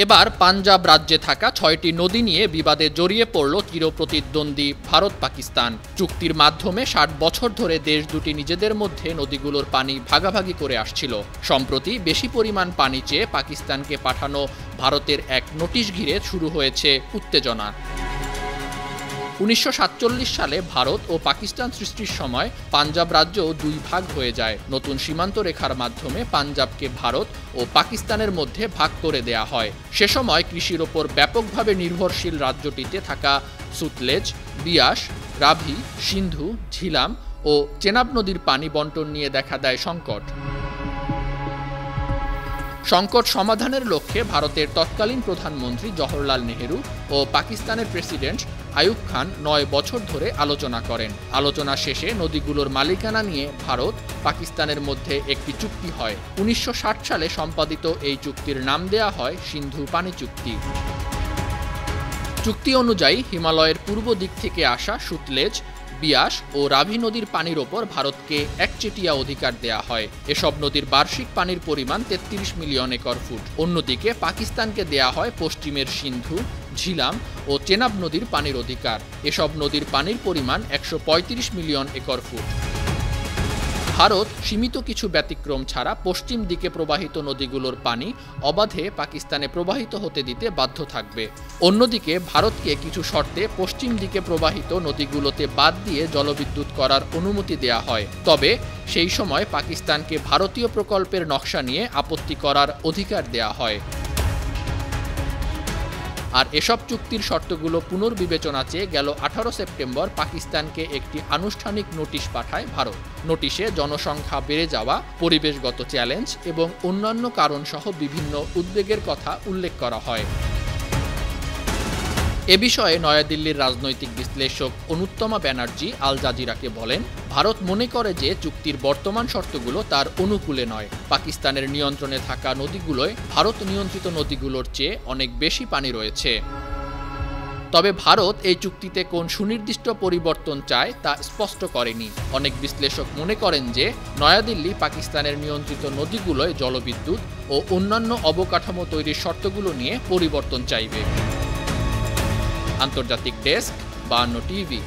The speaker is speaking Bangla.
এবার পাঞ্জাব রাজ্যে থাকা ৬টি নদী নিয়ে বিবাদে জড়িয়ে পড়ল চিরপ্রতিদ্বন্দ্বী ভারত পাকিস্তান। চুক্তির মাধ্যমে ৬০ বছর ধরে দেশ দুটি নিজেদের মধ্যে নদীগুলোর পানি ভাগাভাগি করে আসছিল। সম্প্রতি বেশি পরিমাণ পানি চেয়ে পাকিস্তানকে পাঠানো ভারতের এক নোটিশ ঘিরে শুরু হয়েছে উত্তেজনা। ১৯৪৭ সালে ভারত ও পাকিস্তান সৃষ্টির সময় পাঞ্জাব রাজ্য দুই ভাগ হয়ে যায়। নতুন সীমান্ত রেখার মাধ্যমে পাঞ্জাবকে ভারত ও পাকিস্তানের মধ্যে ভাগ করে দেয়া হয়। সে সময় কৃষির ওপর ব্যাপকভাবে নির্ভরশীল রাজ্যটিতে থাকা সুতলেজ, বিয়াস, রাভি, সিন্ধু, ঝিলাম ও চেনাব নদীর পানি বণ্টন নিয়ে দেখা দেয় সংকট। সংকট সমাধানের লক্ষ্যে ভারতের তৎকালীন প্রধানমন্ত্রী জওহরলাল নেহেরু ও পাকিস্তানের প্রেসিডেন্ট আইয়ুব খান ৯ বছর ধরে আলোচনা করেন। আলোচনা শেষে নদীগুলোর মালিকানা নিয়ে ভারত পাকিস্তানের মধ্যে একটি চুক্তি হয়। ১৯৬০ সালে সম্পাদিত এই চুক্তির নাম দেয়া হয় সিন্ধু পানি চুক্তি। চুক্তি অনুযায়ী হিমালয়ের পূর্ব দিক থেকে আসা সুতলেজ, বিয়াস ও রাভি নদীর পানির ওপর ভারতকে একচেটিয়া অধিকার দেয়া হয়। এসব নদীর বার্ষিক পানির পরিমাণ ৩৩ মিলিয়ন একর ফুট। অন্যদিকে পাকিস্তানকে দেয়া হয় পশ্চিমের সিন্ধু, ঝিলাম ও চেনাব নদীর পানির অধিকার। এসব নদীর পানির পরিমাণ ১৩৫ মিলিয়ন একর ফুট। ভারত সীমিত কিছু ব্যতিক্রম ছাড়া পশ্চিম দিকে প্রবাহিত নদীগুলোর পানি অবাধে পাকিস্তানে প্রবাহিত হতে দিতে বাধ্য থাকবে। অন্যদিকে ভারতকে কিছু শর্তে পশ্চিম দিকে প্রবাহিত নদীগুলোতে বাদ দিয়ে জলবিদ্যুৎ করার অনুমতি দেয়া হয়। তবে সেই সময় পাকিস্তানকে ভারতীয় প্রকল্পের নকশা নিয়ে আপত্তি করার অধিকার দেয়া হয়। আর এসব চুক্তির শর্তগুলো পুনর্বিবেচনা চেয়ে গেল ১৮ সেপ্টেম্বর পাকিস্তানকে একটি আনুষ্ঠানিক নোটিশ পাঠায় ভারত। নোটিশে জনসংখ্যা বেড়ে যাওয়া, পরিবেশগত চ্যালেঞ্জ এবং অন্যান্য কারণসহ বিভিন্ন উদ্বেগের কথা উল্লেখ করা হয়। এ বিষয়ে নয়াদিল্লির রাজনৈতিক বিশ্লেষক অনুত্তমা ব্যানার্জি আল জাজিরাকে বলেন, ভারত মনে করে যে চুক্তির বর্তমান শর্তগুলো তার অনুকূলে নয়। পাকিস্তানের নিয়ন্ত্রণে থাকা নদীগুলোয় ভারত নিয়ন্ত্রিত নদীগুলোর চেয়ে অনেক বেশি পানি রয়েছে। তবে ভারত এই চুক্তিতে কোন সুনির্দিষ্ট পরিবর্তন চায় তা স্পষ্ট করেনি। অনেক বিশ্লেষক মনে করেন যে নয়াদিল্লি পাকিস্তানের নিয়ন্ত্রিত নদীগুলোয় জলবিদ্যুৎ ও অন্যান্য অবকাঠামো তৈরির শর্তগুলো নিয়ে পরিবর্তন চাইবে। আন্তর্জাতিক ডেস্ক, ৫২ টিভি।